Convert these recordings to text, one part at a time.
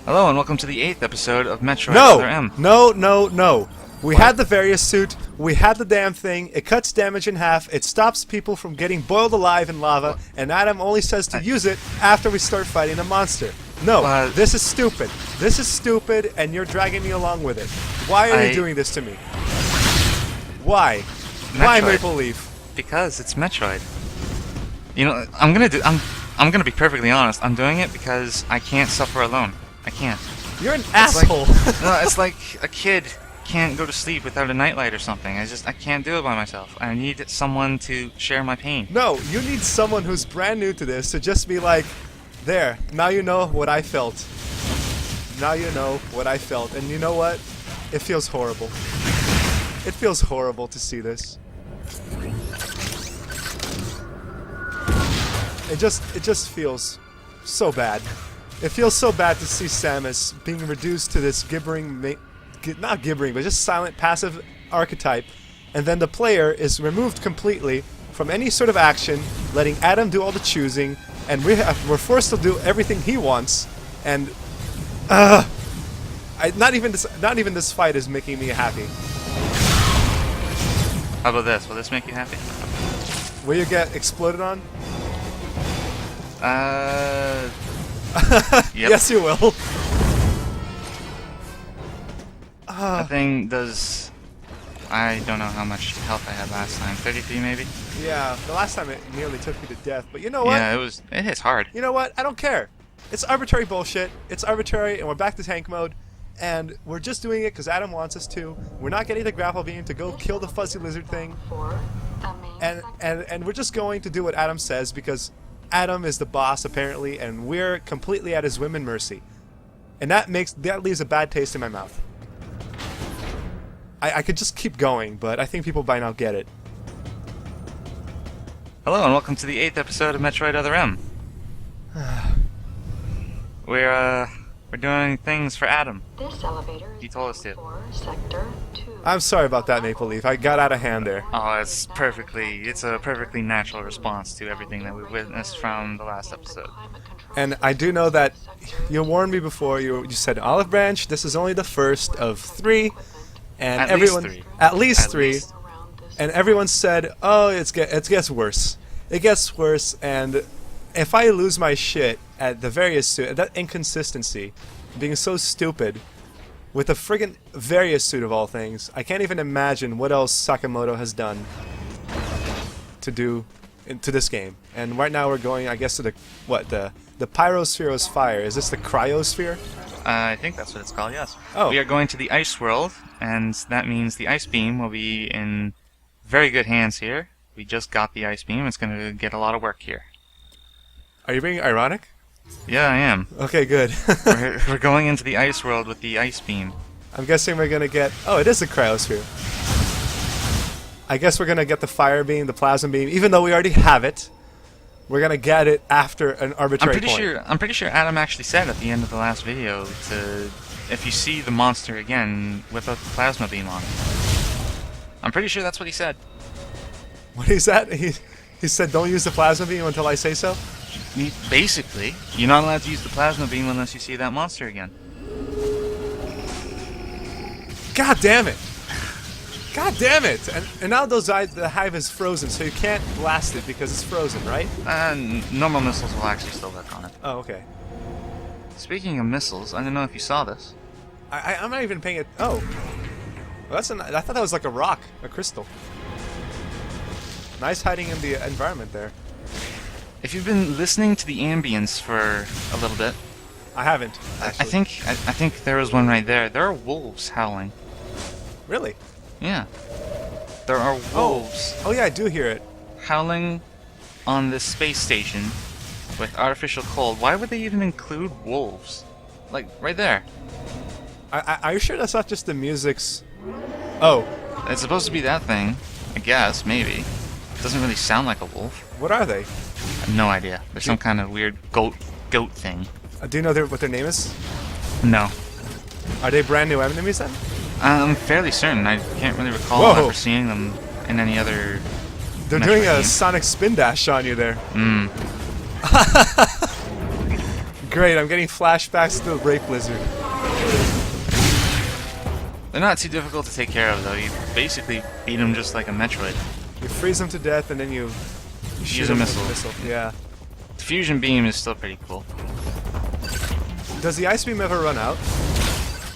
Hello and welcome to the 8th episode of Metroid No! Other M. No. We What? had the various suit, we had the damn thing, it cuts damage in half, it stops people from getting boiled alive in lava, and Adam only says to use it after we start fighting a monster. No, this is stupid. This is stupid, and you're dragging me along with it. Why are you doing this to me? Why? Why Metroid. Maple Leaf? Because it's Metroid. You know, I'm gonna be perfectly honest. I'm doing it because I can't suffer alone. I can't. You're an asshole. No, it's like a kid can't go to sleep without a nightlight or something. I can't do it by myself. I need someone to share my pain. No, you need someone who's brand new to this to just be like, there, now you know what I felt. Now you know what I felt. And you know what? It feels horrible. It feels horrible to see this. It just feels so bad. It feels so bad to see Samus being reduced to this gibbering, not gibbering, but just silent, passive archetype, and then the player is removed completely from any sort of action, letting Adam do all the choosing, and we're forced to do everything he wants, and not even this fight is making me happy. How about this? Will this make you happy? Will you get exploded on? Yep. Yes, you will. That thing does... I don't know how much health I had last time. 33 maybe? Yeah, the last time it nearly took me to death, but you know what? Yeah, it hits hard. You know what? I don't care. It's arbitrary bullshit. It's arbitrary, and we're back to tank mode, and we're just doing it because Adam wants us to. We're not getting the grapple beam to go kill the fuzzy lizard thing, and we're just going to do what Adam says because Adam is the boss apparently, and we're completely at his whim and mercy, and that leaves a bad taste in my mouth. I could just keep going, but I think people by now get it. Hello and welcome to the 8th episode of Metroid Other M. We're doing things for Adam. This elevator is He told us to. for sector 2. I'm sorry about that, Maple Leaf. I got out of hand there. Oh, it's a perfectly natural response to everything that we witnessed from the last episode. And I do know that you warned me before. You said Olive Branch. This is only the first of 3, and At everyone least 3. at least At 3, least. and everyone said, "Oh, it gets worse. It gets worse." And if I lose my shit at the various suit, that inconsistency, being so stupid, with the friggin' various suit of all things, I can't even imagine what else Sakamoto has done to do into this game. And right now we're going, I guess, to the pyrosphere is fire. Is this the cryosphere? I think that's what it's called, yes. Oh. We are going to the ice world, and that means the ice beam will be in very good hands here. We just got the ice beam. It's going to get a lot of work here. Are you being ironic? Yeah, I am. Okay, good. We're going into the ice world with the ice beam. I'm guessing we're gonna get... Oh, it is the cryosphere. I guess we're gonna get the fire beam, the plasma beam, even though we already have it. We're gonna get it after an arbitrary point. I'm pretty sure Adam actually said at the end of the last video to, if you see the monster again, whip out the plasma beam on it. I'm pretty sure that's what he said. What is that? He said don't use the plasma beam until I say so? Basically, you're not allowed to use the plasma beam unless you see that monster again. God damn it! God damn it! And now the hive is frozen, so you can't blast it because it's frozen, right? Normal missiles will actually still work on it. Oh, okay. Speaking of missiles, I don't know if you saw this. I'm not even paying it. Oh, well, I thought that was like a rock, a crystal. Nice hiding in the environment there. If you've been listening to the ambience for a little bit, I haven't. I Actually. think there was one right there. There are wolves howling. Really? Yeah. There are wolves Oh yeah, I do hear it. howling on this space station with artificial cold. Why would they even include wolves? Like, right there. Are you sure that's not just the music's... Oh, It's supposed to be that thing. I guess, maybe. It doesn't really sound like a wolf. what are they? I have no idea. There's some kind of weird goat thing. Do you know what their name is? No. Are they brand new enemies then? I'm fairly certain. I can't really recall Whoa. ever seeing them in any other... They're Metroid doing a game. sonic spin dash on you there. Great, I'm getting flashbacks to the Rape Lizard. They're not too difficult to take care of, though. You basically beat them just like a Metroid. You freeze them to death and then you shoot Use a them missile. with a missile. Yeah. The fusion beam is still pretty cool. Does the ice beam ever run out?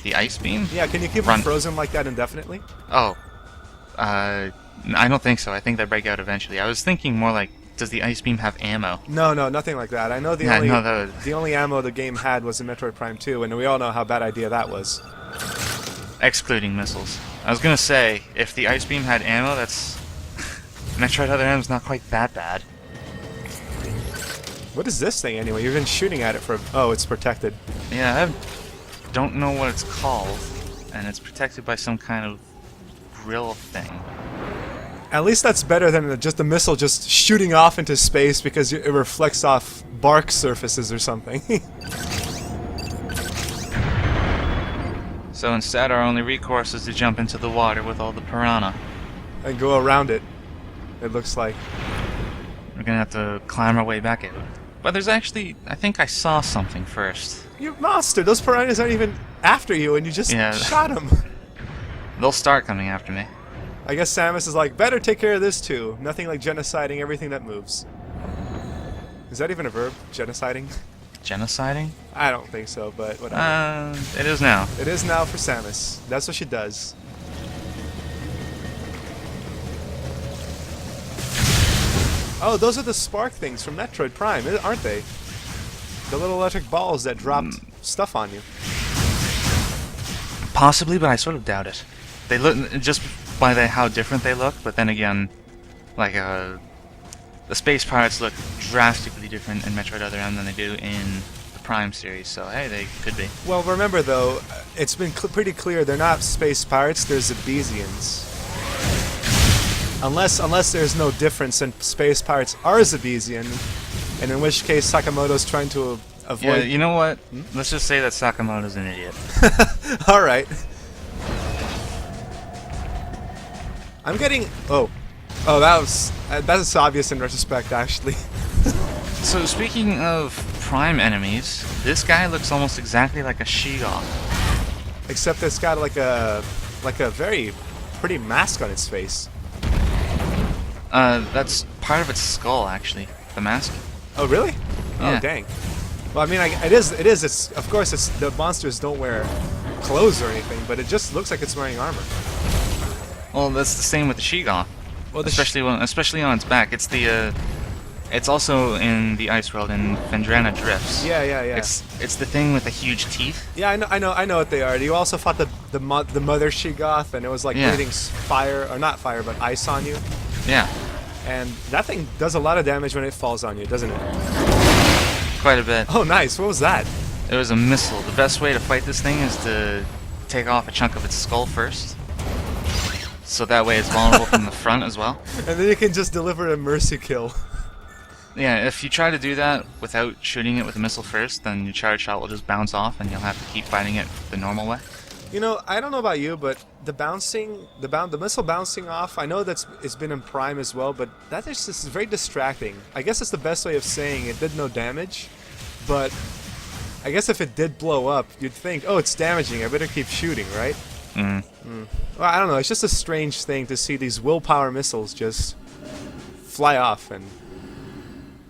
The ice beam? Yeah, can you keep them frozen like that indefinitely? Oh. I don't think so. I think they break out eventually. I was thinking more like, does the ice beam have ammo? No, nothing like that. I know the the only ammo the game had was in Metroid Prime 2, and we all know how bad idea that was. Excluding missiles. I was gonna say, if the ice beam had ammo, that's... Metroid Other M's not quite that bad. What is this thing anyway? You've been shooting at it for... Oh, it's protected. Yeah, I don't know what it's called, and it's protected by some kind of grill thing. At least that's better than just a missile just shooting off into space because it reflects off bark surfaces or something. So instead, our only recourse is to jump into the water with all the piranha. And go around it, it looks like. We're gonna have to climb our way back out. But there's actually... I think I saw something first. You monster! Those piranhas aren't even after you and you just shot them! They'll start coming after me. I guess Samus is like, better take care of this too. Nothing like genociding everything that moves. Is that even a verb? Genociding? Genociding? I don't think so, but whatever. It is now. It is now for Samus. That's what she does. Oh, those are the spark things from Metroid Prime, aren't they? The little electric balls that dropped stuff on you. Possibly, but I sort of doubt it. They look just by how different they look, but then again, like the space pirates look drastically different in Metroid Other M than they do in the Prime series. So hey, they could be. Well, remember though, it's been pretty clear they're not space pirates. They're Zebesians. Unless there's no difference and space pirates are Zebesian, and in which case Sakamoto's trying to avoid... Yeah, you know what? Let's just say that Sakamoto's an idiot. Alright. I'm getting... Oh, that's obvious in retrospect, actually. So speaking of Prime enemies, this guy looks almost exactly like a Sheegoth. Except it's got like a very pretty mask on its face. That's part of its skull, actually. The mask. Oh, really? Yeah. Oh, dang. Well, I mean, it's of course, the monsters don't wear clothes or anything, but it just looks like it's wearing armor. Well, that's the same with the Sheegoth. Well, especially on its back. It's the, it's also in the Ice World in Vendrana Drifts. Yeah. It's the thing with the huge teeth. Yeah, I know what they are. You also fought the mother Sheegoth, and it was like breathing fire, or not fire, but ice on you. Yeah. And that thing does a lot of damage when it falls on you, doesn't it? Quite a bit. Oh, nice. What was that? It was a missile. The best way to fight this thing is to take off a chunk of its skull first. So that way it's vulnerable from the front as well. And then you can just deliver a mercy kill. Yeah, if you try to do that without shooting it with a missile first, then your charge shot will just bounce off and you'll have to keep fighting it the normal way. You know, I don't know about you, but the missile bouncing off, I know it's been in Prime as well, but that is just very distracting. I guess it's the best way of saying it did no damage, but I guess if it did blow up, you'd think, oh, it's damaging, I better keep shooting, right? Well, I don't know, it's just a strange thing to see these willpower missiles just fly off, and...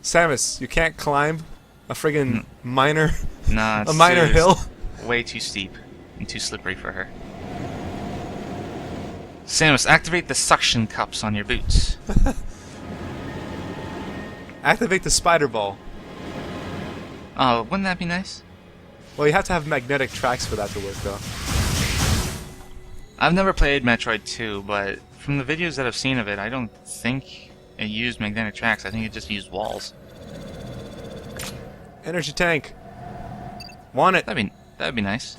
Samus, you can't climb a friggin' minor... Nah, it's a minor hill? Way too steep and too slippery for her. Samus, activate the suction cups on your boots. Activate the spider ball. Oh, wouldn't that be nice? Well, you have to have magnetic tracks for that to work, though. I've never played Metroid 2, but from the videos that I've seen of it, I don't think it used magnetic tracks. I think it just used walls. Energy tank. Want it. That'd be nice.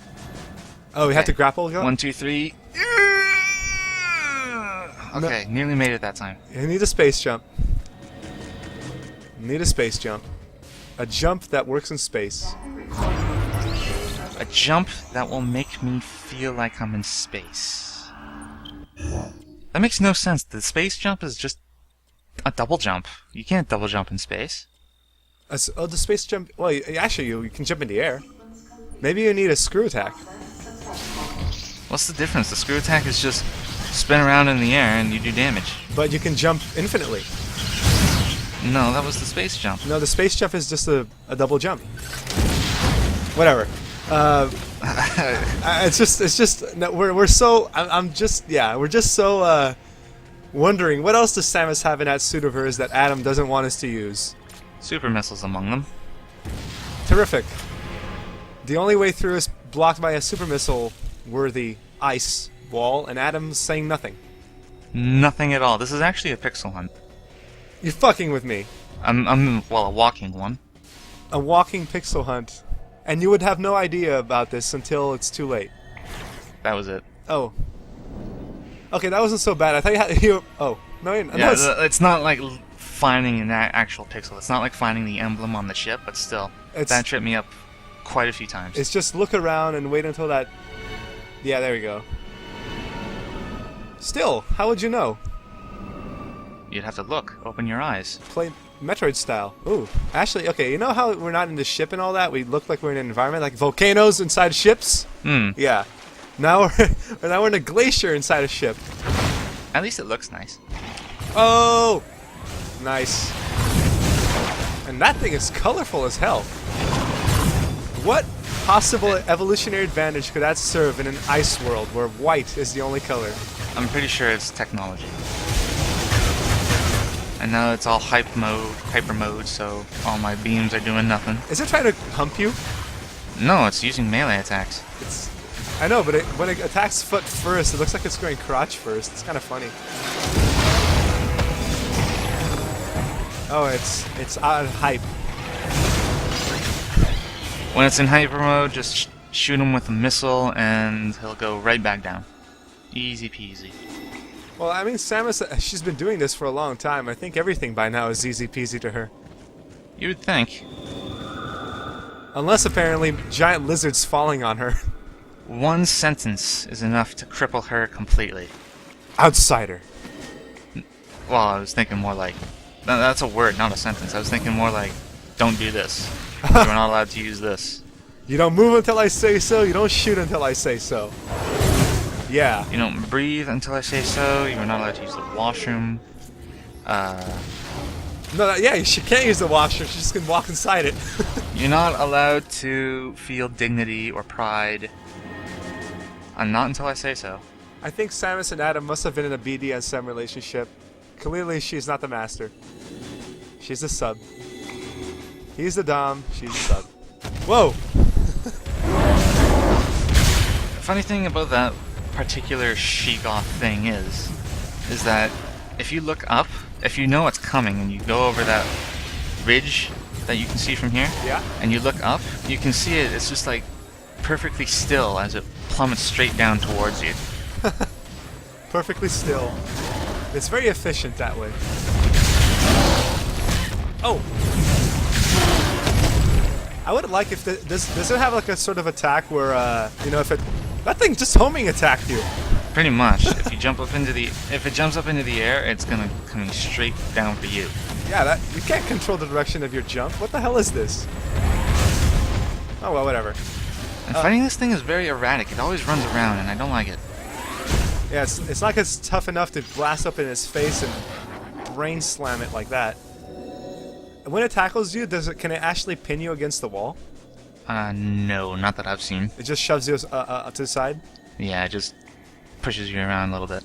Oh, we have to grapple go? 1, 2, 3. Okay, nearly made it that time. You need a space jump. You need a space jump. A jump that works in space. A jump that will make me feel like I'm in space. That makes no sense. The space jump is just a double jump. You can't double jump in space. Oh, the space jump. Well, actually, you can jump in the air. Maybe you need a screw attack. What's the difference? The screw attack is just spin around in the air and you do damage. But you can jump infinitely. No, that was the space jump. No, the space jump is just a double jump. Whatever. It's just. No, we're so. I'm just. Yeah, we're just so. Wondering what else does Samus have in that suit of hers that Adam doesn't want us to use. Super missiles among them. Terrific. The only way through is blocked by a super missile worthy ice wall, and Adam's saying nothing. Nothing at all. This is actually a pixel hunt. You're fucking with me. Well, a walking one. A walking pixel hunt. And you would have no idea about this until it's too late. That was it. Oh. Okay, that wasn't so bad. I thought you had... oh. No, yeah, it's not like finding an actual pixel. It's not like finding the emblem on the ship, but still. That tripped me up quite a few times. It's just look around and wait until that... Yeah, there we go. Still, how would you know? You'd have to look. Open your eyes. Play Metroid style. Ooh. Actually, okay, you know how we're not in the ship and all that? We look like we're in an environment like volcanoes inside ships? Yeah. Now we're in a glacier inside a ship. At least it looks nice. Oh! Nice. And that thing is colorful as hell. What possible evolutionary advantage could that serve in an ice world where white is the only color? I'm pretty sure it's technology. And now it's all hyper mode, so all my beams are doing nothing. Is it trying to hump you? No, it's using melee attacks. I know, but when it attacks foot first, it looks like it's going crotch first. It's kind of funny. Oh, it's out of hype. When it's in hyper mode, just shoot him with a missile and he'll go right back down. Easy peasy. Well, I mean, Samus, she's been doing this for a long time. I think everything by now is easy peasy to her. You would think. Unless, apparently, giant lizards falling on her. One sentence is enough to cripple her completely. Outsider. Well, I was thinking more like... That's a word, not a sentence. I was thinking more like, don't do this. You're not allowed to use this. You don't move until I say so, you don't shoot until I say so. Yeah. You don't breathe until I say so, you're not allowed to use the washroom. No, yeah, she can't use the washroom, she just can walk inside it. You're not allowed to feel dignity or pride. Not until I say so. I think Samus and Adam must have been in a BDSM relationship. Clearly, she's not the master. She's the sub. He's the dom, she's the sub. Whoa! The funny thing about that particular Sheegoth thing is that if you look up, if you know it's coming and you go over that ridge that you can see from here, yeah, and you look up, you can see it. It's just like perfectly still as it plummets straight down towards you. Perfectly still. It's very efficient that way. Oh! I would like if does it have like a sort of attack where you know, if that thing just homing attacked you. Pretty much. If you jump up into if it jumps up into the air, it's gonna come straight down for you. Yeah, you can't control the direction of your jump. What the hell is this? Oh well, whatever. I'm finding this thing is very erratic. It always runs around, and I don't like it. Yeah, it's like it's tough enough to blast up in its face and brain slam it like that. And when it tackles you, can it actually pin you against the wall? No, not that I've seen. It just shoves you to the side? Yeah, it just pushes you around a little bit.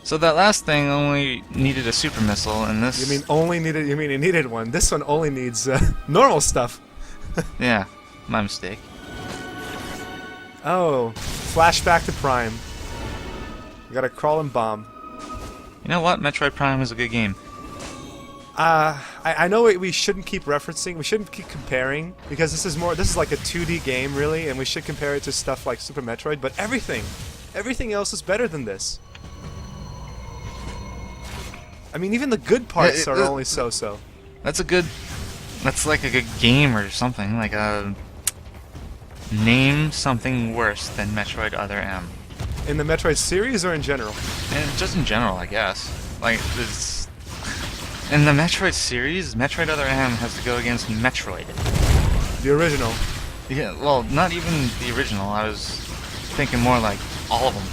So that last thing only needed a super missile, and this... You mean only needed... You mean it needed one. This one only needs normal stuff. Yeah, my mistake. Oh, flashback to Prime. You gotta crawl and bomb. You know what? Metroid Prime is a good game. I know we shouldn't keep referencing, we shouldn't keep comparing, because this is like a 2D game, really, and we should compare it to stuff like Super Metroid, but everything else is better than this. I mean, even the good parts are only so-so. That's like a good game or something, like name something worse than Metroid Other M. In the Metroid series or in general? And just in general, I guess. Like, this... In the Metroid series, Metroid Other M has to go against Metroid. The original. Yeah, well, not even the original. I was thinking more like all of them.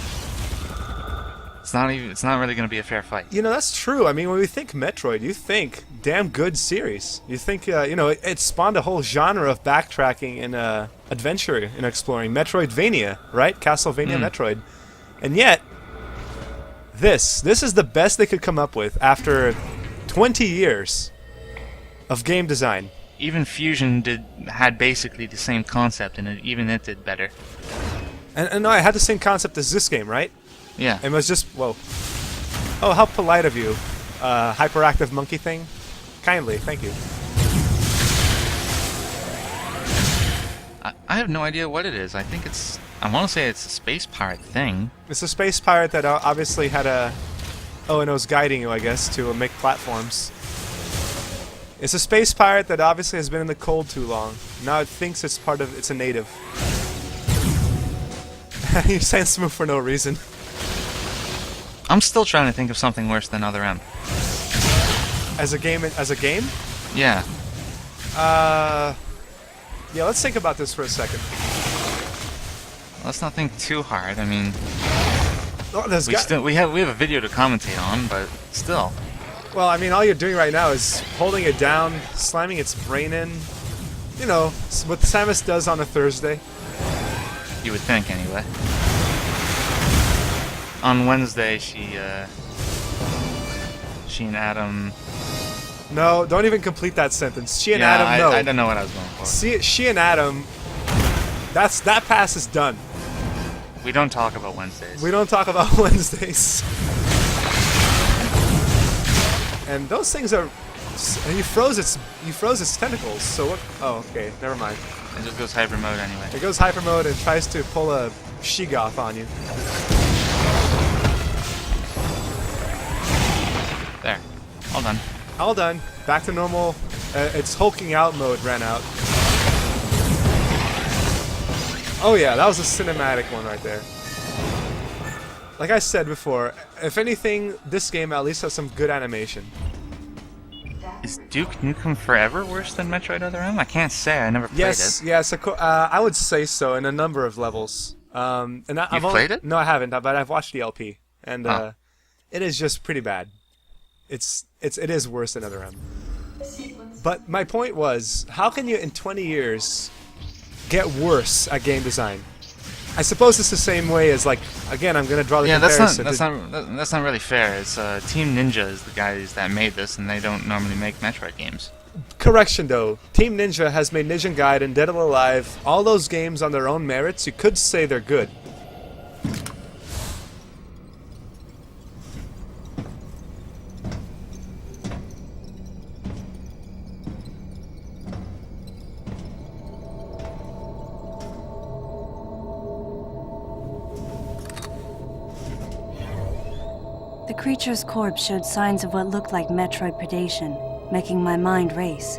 It's not really going to be a fair fight. You know, that's true. I mean, when we think Metroid, you think damn good series. You think, you know, it spawned a whole genre of backtracking and adventure in exploring. Metroidvania, right? Castlevania Metroid. And yet, this is the best they could come up with after 20 years of game design. Even Fusion had basically the same concept, and even it did better. And no, I had the same concept as this game, right? Yeah. It was just, whoa. Oh, how polite of you. Hyperactive monkey thing. Kindly, thank you. I have no idea what it is. I think it's... I want to say it's a space pirate thing. It's a space pirate that obviously had a... Oh, and it was guiding you, I guess, to make platforms. It's a space pirate that obviously has been in the cold too long. Now it thinks it's part of... It's a native. You sound smooth for no reason. I'm still trying to think of something worse than Other M. As a game? Yeah. Yeah, let's think about this for a second. Let's not think too hard. I mean, Oh, we have a video to commentate on, but still. Well, I mean, all you're doing right now is holding it down, slamming its brain in. You know, what Samus does on a Thursday. You would think, anyway. On Wednesday, she and Adam... No, don't even complete that sentence. She and yeah, Adam, no. I don't know what I was going for. She and Adam, that pass is done. We don't talk about Wednesdays. We don't talk about Wednesdays. And those things are... And you froze its tentacles, so what... Oh, okay, never mind. It just goes hyper mode anyway. It goes hyper mode and tries to pull a Sheegoth on you. There. All done. All done. Back to normal. Its hulking out mode ran out. Oh yeah, that was a cinematic one right there. Like I said before, if anything, this game at least has some good animation. Is Duke Nukem Forever worse than Metroid Other M? I can't say. I never played Yes, it. yes, I would say so in a number of levels. I've played it? No, I haven't, but I've watched the LP, and it is just pretty bad. It is worse than Other M. But my point was, how can you in 20 years get worse at game design? I suppose it's the same way as, like, again, I'm gonna draw the comparison. That's not really fair. It's Team Ninja is the guys that made this, and they don't normally make Metroid games. Correction though, Team Ninja has made Ninja Gaiden, Dead or Alive, all those games on their own merits. You could say they're good. The creature's corpse showed signs of what looked like Metroid predation, making my mind race.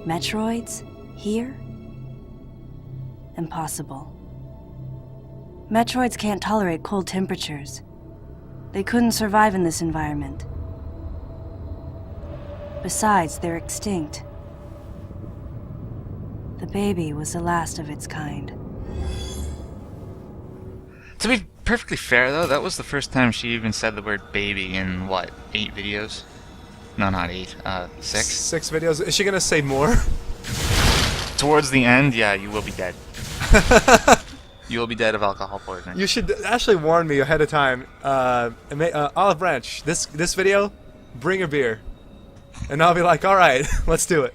Metroids? Here? Impossible. Metroids can't tolerate cold temperatures. They couldn't survive in this environment. Besides, they're extinct. The baby was the last of its kind. To be perfectly fair, though, that was the first time she even said the word baby in, what, 8 videos? No, not 8. 6? 6 videos. Is she gonna say more? Towards the end, yeah, you will be dead. You will be dead of alcohol poisoning. You should actually warn me ahead of time. Olive Branch, this video, bring a beer. And I'll be like, alright, let's do it.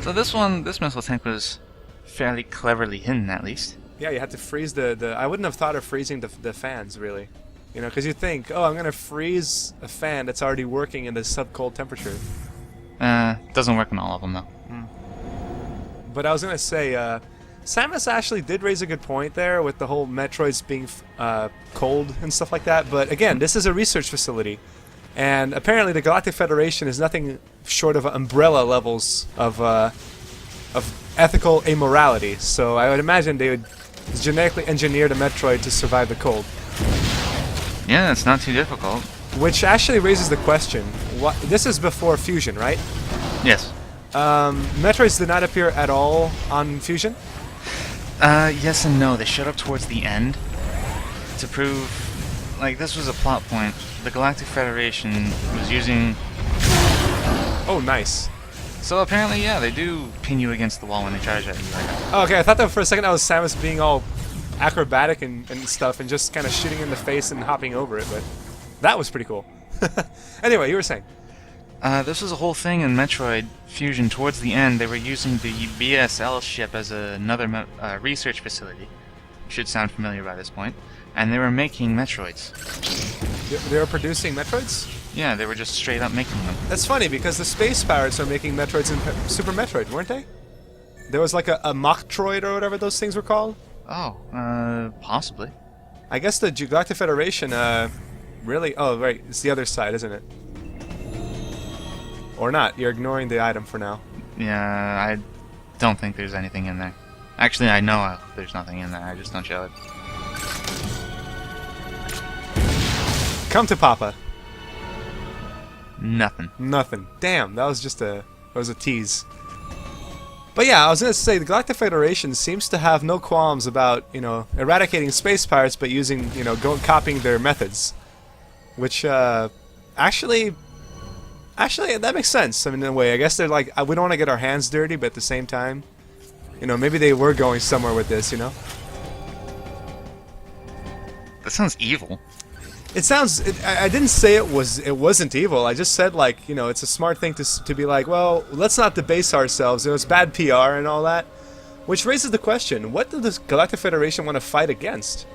So this missile tank was fairly cleverly hidden, at least. Yeah, you had to freeze the I wouldn't have thought of freezing the fans, really. You know, because you think, oh, I'm going to freeze a fan that's already working in this sub-cold temperature. Doesn't work on all of them, though. But I was going to say, Samus actually did raise a good point there with the whole Metroids being cold and stuff like that. But again, this is a research facility. And apparently the Galactic Federation is nothing short of umbrella levels of ethical amorality. So I would imagine they would genetically engineer the Metroid to survive the cold. Yeah, it's not too difficult. Which actually raises the question: what? This is before Fusion, right? Yes. Metroids did not appear at all on Fusion. Yes and no. They showed up towards the end to prove, like, this was a plot point. The Galactic Federation was using... Oh, nice. So apparently, yeah, they do pin you against the wall when they charge at you like that. Oh, okay, I thought that for a second that was Samus being all acrobatic and stuff and just kind of shooting in the face and hopping over it, but that was pretty cool. Anyway, you were saying. This was a whole thing in Metroid Fusion. Towards the end, they were using the BSL ship as another research facility. Should sound familiar by this point. And they were making Metroids. They were producing Metroids? Yeah, they were just straight up making them. That's funny because the Space Pirates are making Metroids in Super Metroid, weren't they? There was like a Mocktroid or whatever those things were called. Oh, possibly. I guess the Galactic Federation, really... Oh, right, it's the other side, isn't it? Or not, you're ignoring the item for now. Yeah, I don't think there's anything in there. Actually, I know there's nothing in there, I just don't show it. Come to Papa. Nothing. Nothing. Damn, that was just a tease. But yeah, I was gonna say the Galactic Federation seems to have no qualms about, you know, eradicating space pirates, but using, you know, copying their methods, which actually that makes sense. I mean, in a way, I guess they're like, we don't want to get our hands dirty, but at the same time, you know, maybe they were going somewhere with this, you know. That sounds evil. It sounds. I didn't say it wasn't evil. I just said, like, you know, it's a smart thing to be like, well, let's not debase ourselves. It was bad PR and all that, which raises the question: what does the Galactic Federation want to fight against?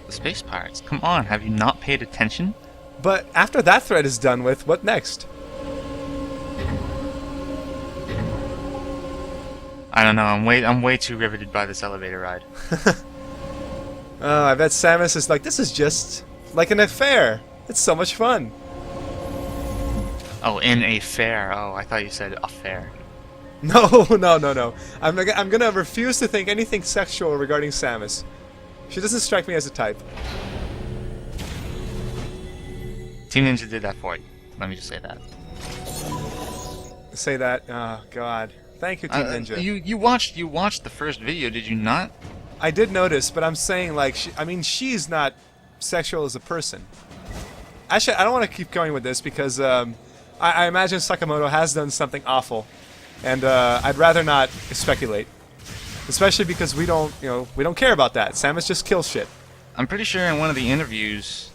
The space pirates. Come on, have you not paid attention? But after that threat is done with, what next? I don't know. I'm way too riveted by this elevator ride. I bet Samus is like, this is just like an affair. It's so much fun. Oh, in a fair. Oh, I thought you said a fair. No. I'm gonna refuse to think anything sexual regarding Samus. She doesn't strike me as a type. Team Ninja did that for you. Let me just say that. Say that. Oh God. Thank you, Team Ninja. You watched the first video, did you not? I did notice, but I'm saying, like, she's not sexual as a person. Actually, I don't want to keep going with this because I imagine Sakamoto has done something awful, and I'd rather not speculate, especially because we don't care about that. Samus just kills shit. I'm pretty sure in one of the interviews,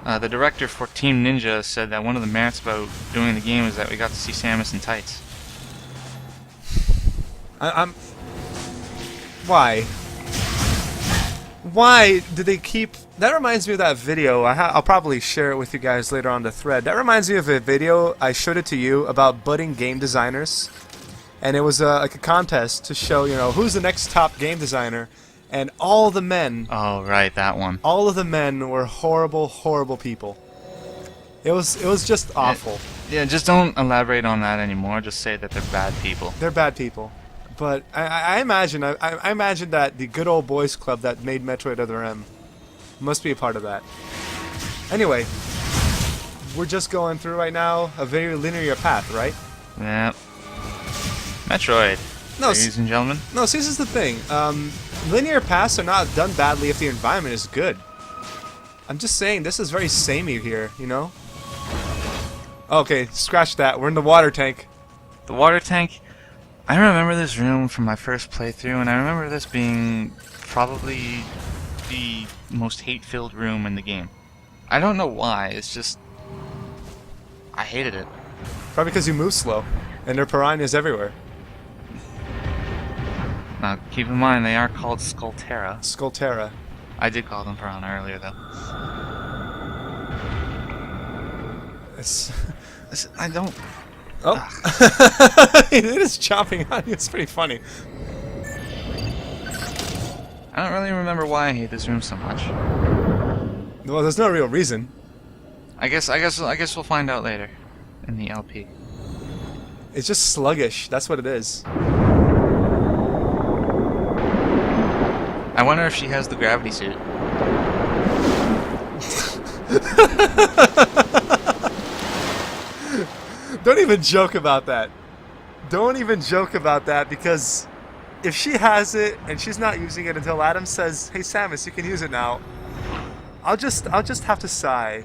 the director for Team Ninja said that one of the merits about doing the game is that we got to see Samus in tights. Why? Why do they keep... That reminds me of that video. I'll probably share it with you guys later on the thread. That reminds me of a video, I showed it to you, about budding game designers. And it was like a contest to show, you know, who's the next top game designer. And all the men... Oh, right, that one. All of the men were horrible, horrible people. It was just awful. Yeah, just don't elaborate on that anymore. Just say that they're bad people. They're bad people. But I imagine that the good old boys club that made Metroid Other M must be a part of that. Anyway, we're just going through right now a very linear path, right? Yeah. Metroid. No, ladies and gentlemen. No, see, this is the thing. Linear paths are not done badly if the environment is good. I'm just saying, this is very samey here, you know? Okay, scratch that. We're in the water tank. The water tank? I remember this room from my first playthrough, and I remember this being probably the most hate-filled room in the game. I don't know why, it's just... I hated it. Probably because you move slow, and there are piranhas everywhere. Now, keep in mind, they are called Skullterra. Skullterra. I did call them piranha earlier, though. I don't... Oh. It is chomping on you. It's pretty funny. I don't really remember why I hate this room so much. Well, there's no real reason. I guess we'll find out later in the LP. It's just sluggish. That's what it is. I wonder if she has the gravity suit. Don't even joke about that. Don't even joke about that, because if she has it and she's not using it until Adam says, "Hey Samus, you can use it now," I'll just have to sigh.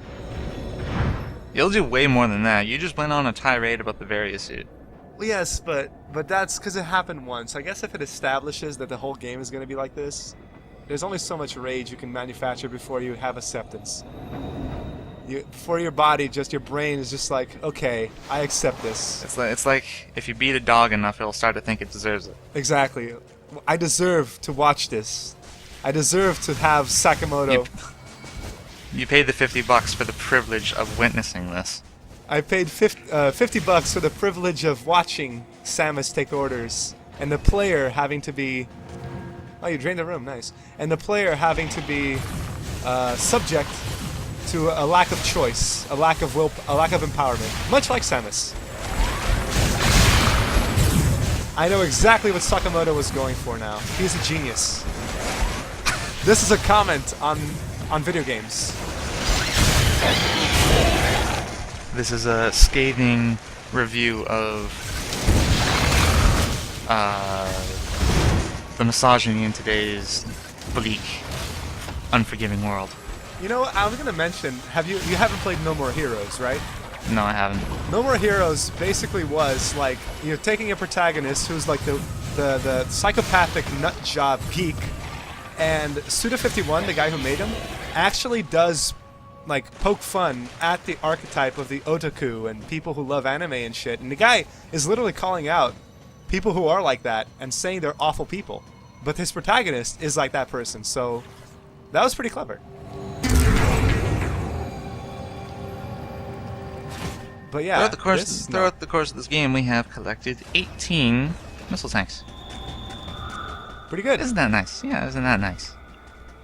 You'll do way more than that. You just went on a tirade about the Varia suit. Well, yes, but that's because it happened once. I guess if it establishes that the whole game is going to be like this, there's only so much rage you can manufacture before you have acceptance. Before your body, just your brain is just like, okay, I accept this. It's like if you beat a dog enough, it'll start to think it deserves it. Exactly. I deserve to watch this. I deserve to have Sakamoto. You paid the $50 for the privilege of witnessing this. I paid $50 for the privilege of watching Samus take orders, and the player having to be... Oh, you drained the room, nice. And the player having to be subject to a lack of choice, a lack of will, a lack of empowerment, much like Samus. I know exactly what Sakamoto was going for now. He's a genius. This is a comment on video games. This is a scathing review of the misogyny in today's bleak, unforgiving world. You know what, I was gonna mention, you haven't played No More Heroes, right? No, I haven't. No More Heroes basically was like, you're taking a protagonist who's like the psychopathic nut job geek, and Suda51, the guy who made him, actually does like poke fun at the archetype of the otaku and people who love anime and shit, and the guy is literally calling out people who are like that and saying they're awful people, but his protagonist is like that person, so that was pretty clever. But yeah, throughout the course of this game, we have collected 18 missile tanks. Pretty good. Isn't that nice? Yeah, isn't that nice?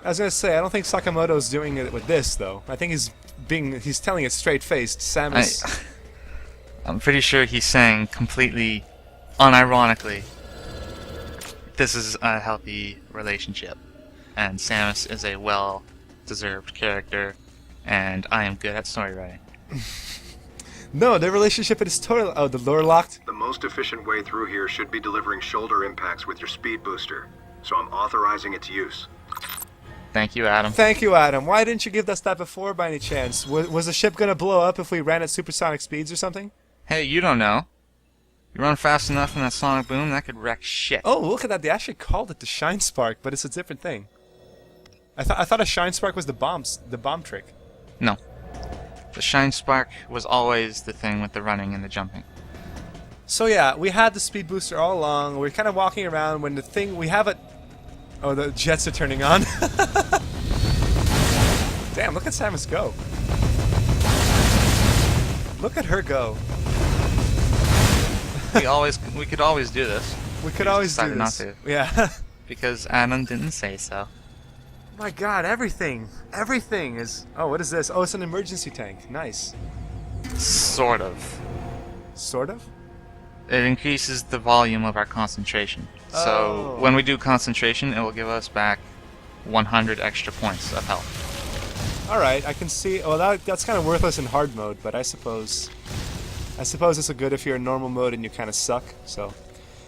I was gonna say, I don't think Sakamoto's doing it with this though. I think he's telling it straight-faced. Samus. I'm pretty sure he's saying completely unironically, this is a healthy relationship, and Samus is a well-deserved character, and I am good at story writing. No, their relationship is totally... Oh, the lure locked? The most efficient way through here should be delivering shoulder impacts with your speed booster, so I'm authorizing its use. Thank you, Adam. Thank you, Adam. Why didn't you give us that before, by any chance? Was the ship gonna blow up if we ran at supersonic speeds or something? Hey, you don't know. You run fast enough in that sonic boom, that could wreck shit. Oh, look at that. They actually called it the Shine Spark, but it's a different thing. I thought a Shine Spark was the bomb trick. No. The Shine Spark was always the thing with the running and the jumping. So yeah, we had the speed booster all along. We're kind of walking around when the thing... We have it... Oh, the jets are turning on. Damn, look at Samus go. Look at her go. We could always do this. We could always do this. Not to. Yeah. Because Adam didn't say so. My god, everything is... Oh, what is this? Oh, it's an emergency tank. Nice. Sort of. Sort of? It increases the volume of our concentration. So when we do concentration, it will give us back 100 extra points of health. Alright, I can see... Well, that's kind of worthless in hard mode, but I suppose it's a good if you're in normal mode and you kind of suck, so...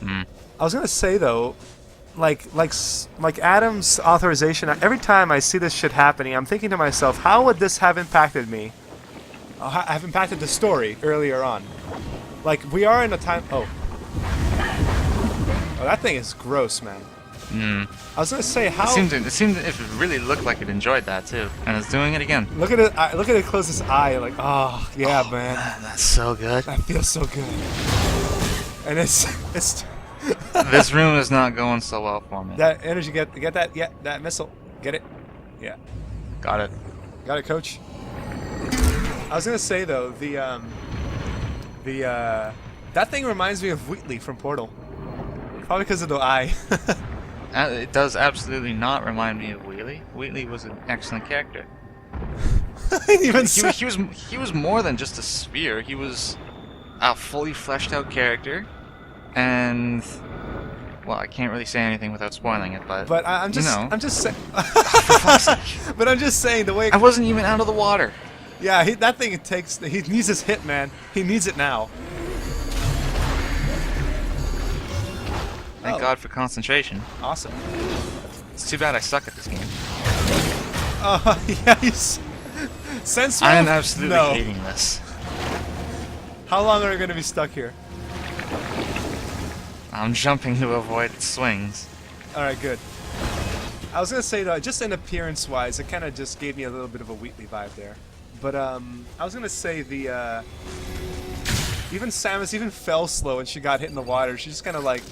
I was gonna say, though... Like Adam's authorization, every time I see this shit happening, I'm thinking to myself, how would this have impacted me? Have impacted the story earlier on. Like, we are in a time... Oh, that thing is gross, man. I was gonna say, how... It seemed it really looked like it enjoyed that, too. And it's doing it again. Look at it, look at it close its eye, like, oh, yeah, man. That's so good. That feels so good. And it's... This room is not going so well for me. That energy, get that, yeah, that missile. Get it? Yeah. Got it. Got it, coach. I was gonna say though, that thing reminds me of Wheatley from Portal. Probably because of the eye. It does absolutely not remind me of Wheatley. Wheatley was an excellent character. He was more than just a sphere. He was a fully fleshed out character, and Well, I can't really say anything without spoiling it, but I'm just, you know, I'm just saying. for fuck's sake. But I'm just saying the way. I wasn't even out of the water. Yeah, that thing it takes. He needs his hit, man. He needs it now. Thank Oh. God for concentration. Awesome. It's too bad I suck at this game. Yeah, he's. Sense I'm Wolf? absolutely No. hating this. How long are we gonna be stuck here? I'm jumping to avoid its swings. All right, good. I was gonna say though, just in appearance-wise, it kind of just gave me a little bit of a Wheatley vibe there. But I was gonna say the even Samus even fell slow when she got hit in the water. She just kind of like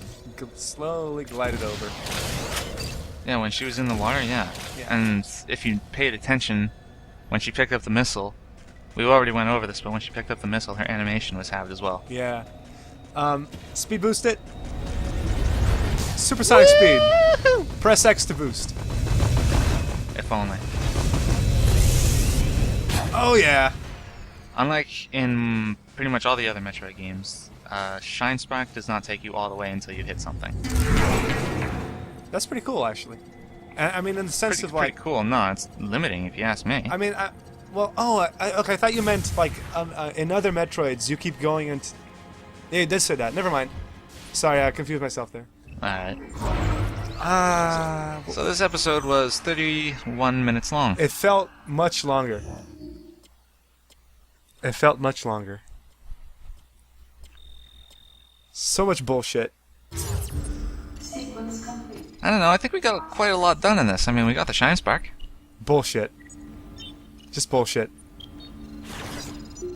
slowly glided over. Yeah, when she was in the water, yeah. Yeah. And if you paid attention, when she picked up the missile, we already went over this, but when she picked up the missile, her animation was halved as well. Yeah. Speed boost it. Supersonic speed. Press X to boost. If only. Oh yeah. Unlike in pretty much all the other Metroid games, Shine Spark does not take you all the way until you hit something. That's pretty cool, actually. I mean, in the sense of like. Pretty cool. No, it's limiting if you ask me. I mean, okay. I thought you meant like in other Metroids, you keep going and. Yeah, it did say that. Never mind. Sorry, I confused myself there. Alright. Ah. So this episode was 31 minutes long. It felt much longer. It felt much longer. So much bullshit. I don't know, I think we got quite a lot done in this. I mean, we got the Shine Spark. Bullshit. Just bullshit.